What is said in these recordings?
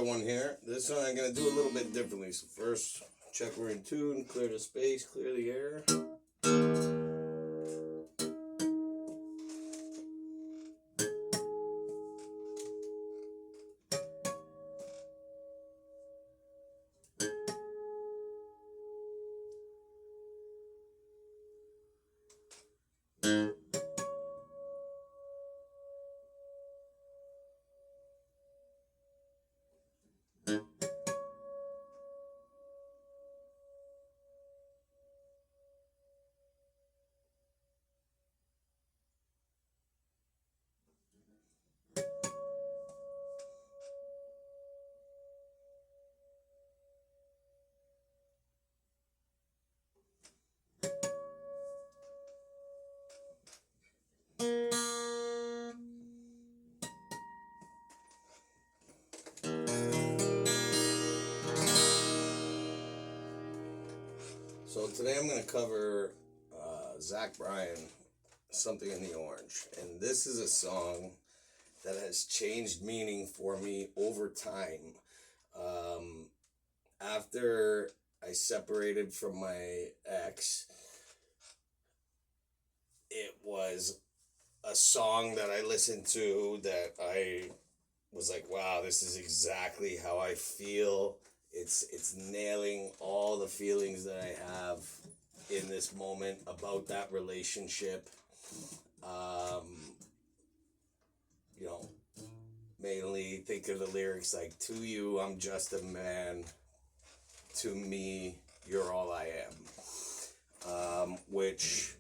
one here. This one I'm going to do a little bit differently. So first, check we're in tune, clear the space, clear the air. So today I'm going to cover Bryan, Something in the Orange. And this is a song that has changed meaning for me over time. After I separated from my ex, it was a song that I listened to that I was like, wow, this is exactly how I feel. It's nailing all the feelings that I have in this moment about that relationship. You know, mainly think of the lyrics like, to you, I'm just a man. To me, you're all I am. Which,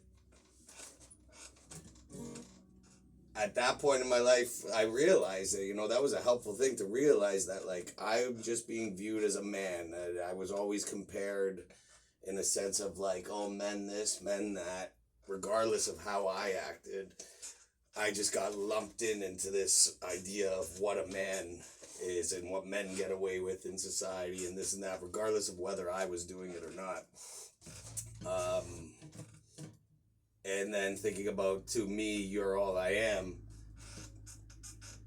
at that point in my life, I realized that, that was a helpful thing to realize that, like, I'm just being viewed as a man. I was always compared in a sense of, like, oh, men this, men that. Regardless of how I acted, I just got lumped into this idea of what a man is and what men get away with in society and this and that, regardless of whether I was doing it or not. And then thinking about, to me, you're all I am,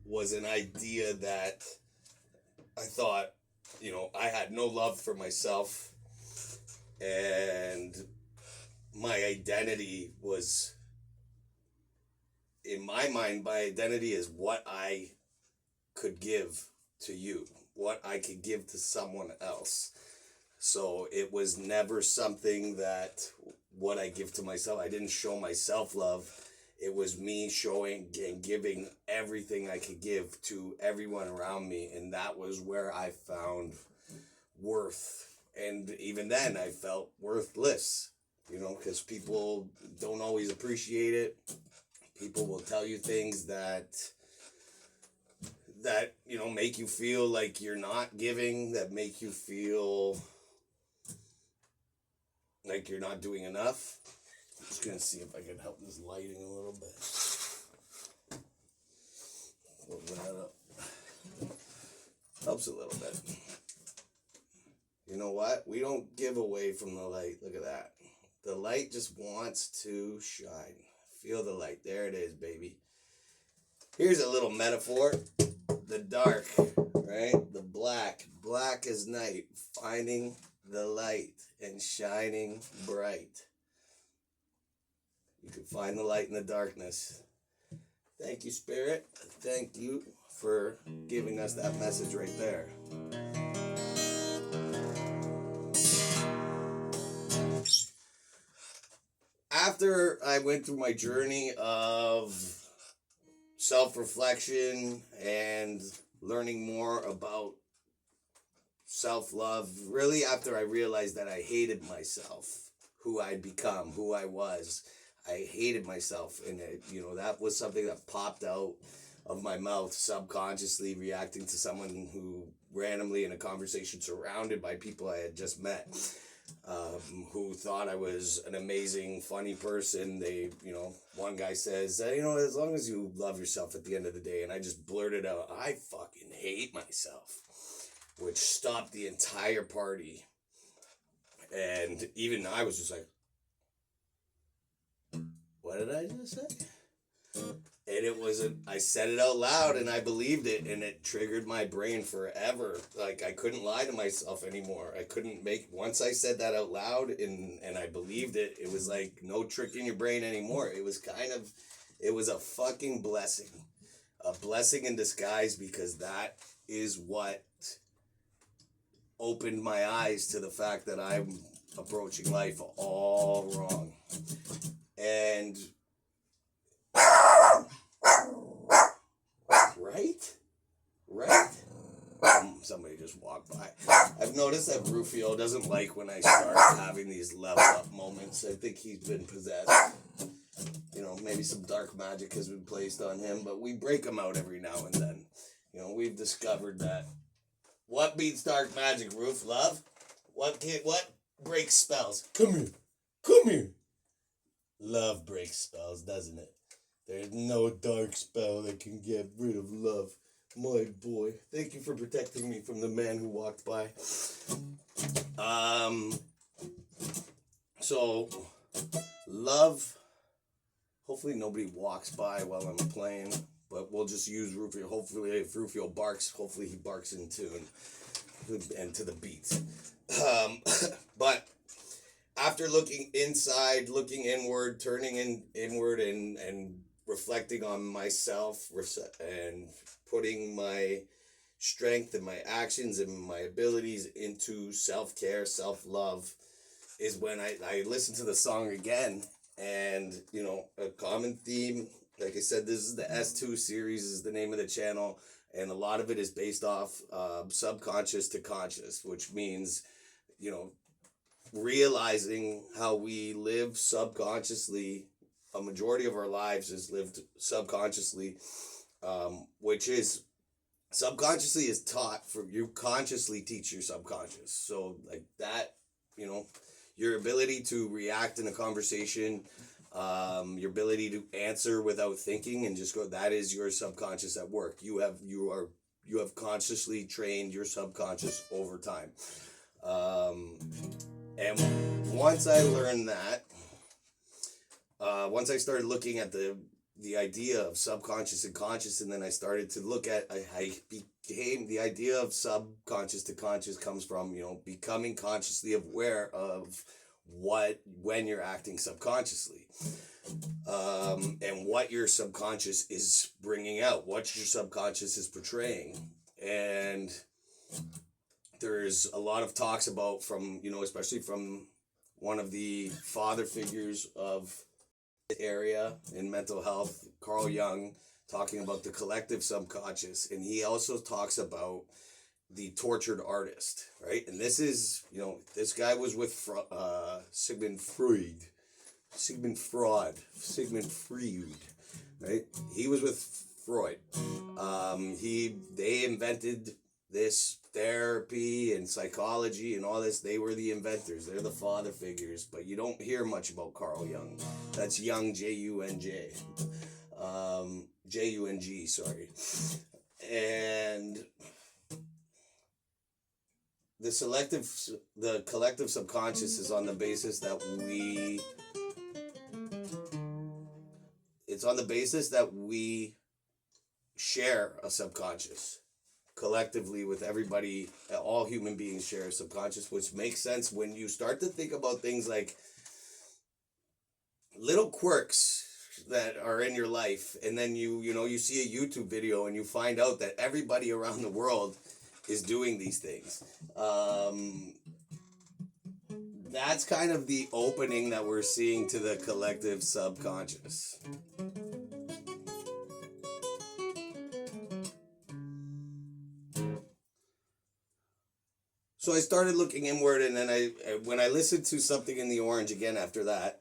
was an idea that I thought, I had no love for myself, and my identity was, in my mind, my identity is what I could give to you, what I could give to someone else. So it was never something that what I give to myself, I didn't show myself love. It was me showing and giving everything I could give to everyone around me. And that was where I found worth. And even then I felt worthless, because people don't always appreciate it. People will tell you things that make you feel like you're not giving, that make you feel like you're not doing enough. I'm just going to see if I can help this lighting a little bit. Open that up. Helps a little bit. You know what? We don't give away from the light. Look at that. The light just wants to shine. Feel the light. There it is, baby. Here's a little metaphor. The dark, right? The black. Black as night. Finding the light and shining bright. You can find the light in the darkness. Thank you, Spirit. Thank you for giving us that message right there. After I went through my journey of self-reflection and learning more about self-love, really after I realized that I hated myself, who I'd become, who I was, I hated myself. And that was something that popped out of my mouth subconsciously, reacting to someone who randomly in a conversation surrounded by people I had just met, who thought I was an amazing, funny person. They, one guy says, as long as you love yourself at the end of the day. And I just blurted out, I fucking hate myself, which stopped the entire party. And even I was just like, what did I just say? And it was I said it out loud and I believed it, and it triggered my brain forever. Like, I couldn't lie to myself anymore. I couldn't once I said that out loud and I believed it, it was like no tricking your brain anymore. It was it was a fucking blessing. A blessing in disguise, because that is what opened my eyes to the fact that I'm approaching life all wrong. And right? Somebody just walked by. I've noticed that Rufio doesn't like when I start having these level up moments. I think he's been possessed. You know, maybe some dark magic has been placed on him, but we break him out every now and then. You know, we've discovered that. What beats dark magic, Roof? Love? What breaks spells? Come here. Love breaks spells, doesn't it? There's no dark spell that can get rid of love. My boy. Thank you for protecting me from the man who walked by. So, love. Hopefully nobody walks by while I'm playing, but we'll just use Rufio. Hopefully if Rufio barks, hopefully he barks in tune and to the beat. But after looking inside, looking inward, turning inward and reflecting on myself and putting my strength and my actions and my abilities into self-care, self-love, is when I listen to the song again. And, you know, a common theme, like I said, this is the S2 series, is the name of the channel, and a lot of it is based off subconscious to conscious, which means, you know, realizing how we live subconsciously. A majority of our lives is lived subconsciously, which is, subconsciously is taught, for you consciously teach your subconscious. So like that, you know, your ability to react in a conversation, your ability to answer without thinking and just go, that is your subconscious at work. You have consciously trained your subconscious over time. And once I learned that, once I started looking at the idea of subconscious and conscious, and then I started to look at, I became, the idea of subconscious to conscious comes from, you know, becoming consciously aware of when you're acting subconsciously, and what your subconscious is bringing out, what your subconscious is portraying. And there's a lot of talks about, from, you know, especially from one of the father figures of area in mental health, Carl Jung, talking about the collective subconscious. And he also talks about the tortured artist, right? And this is, you know, this guy was with Sigmund Freud, right? He was with Freud. They invented this therapy and psychology and all this. They were the inventors. They're the father figures, but you don't hear much about Carl Jung. That's Jung, J-U-N-J. J-U-N-G, sorry. And the collective subconscious is on the basis that we share a subconscious collectively with everybody. All human beings share a subconscious, which makes sense when you start to think about things like little quirks that are in your life, and then you see a YouTube video and you find out that everybody around the world is doing these things. That's kind of the opening that we're seeing to the collective subconscious. So I started looking inward, and then when I listened to Something in the Orange again after that,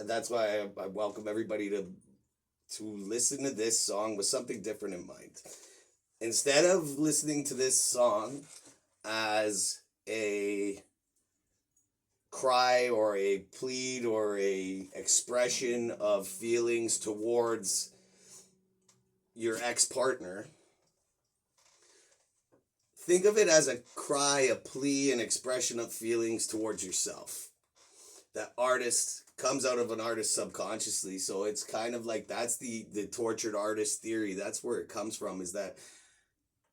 that's why I welcome everybody to listen to this song with something different in mind. Instead of listening to this song as a cry or a plead or a expression of feelings towards your ex-partner, think of it as a cry, a plea, an expression of feelings towards yourself. That artist comes out of an artist subconsciously. So it's kind of like that's the tortured artist theory. That's where it comes from, is that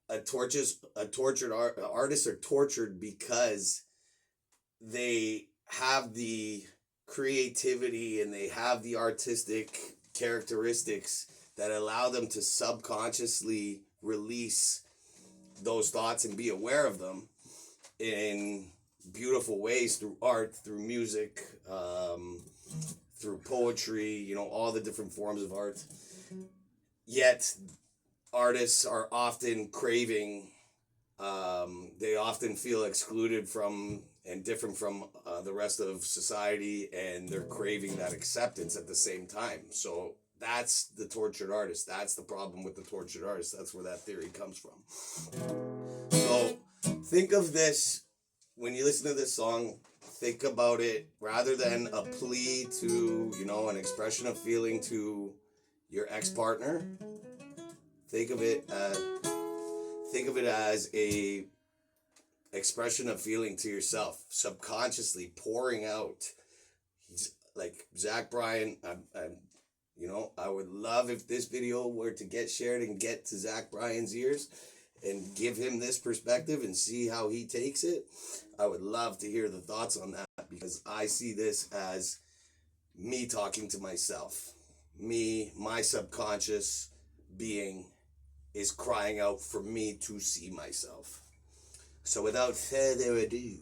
artists are tortured because they have the creativity and they have the artistic characteristics that allow them to subconsciously release those thoughts and be aware of them in beautiful ways through art, through music, through poetry, you know, all the different forms of art. Yet artists are often craving, they often feel excluded from and different from the rest of society, and they're craving that acceptance at the same time. So that's the tortured artist. That's the problem with the tortured artist. That's where that theory comes from. So think of this, when you listen to this song, think about it rather than a plea to, you know, an expression of feeling to your ex-partner. Think of it as a expression of feeling to yourself, subconsciously pouring out. Like Zach Bryan, you know, I would love if this video were to get shared and get to Zach Bryan's ears and give him this perspective and see how he takes it. I would love to hear the thoughts on that, because I see this as me talking to myself. My subconscious being is crying out for me to see myself. So without further ado,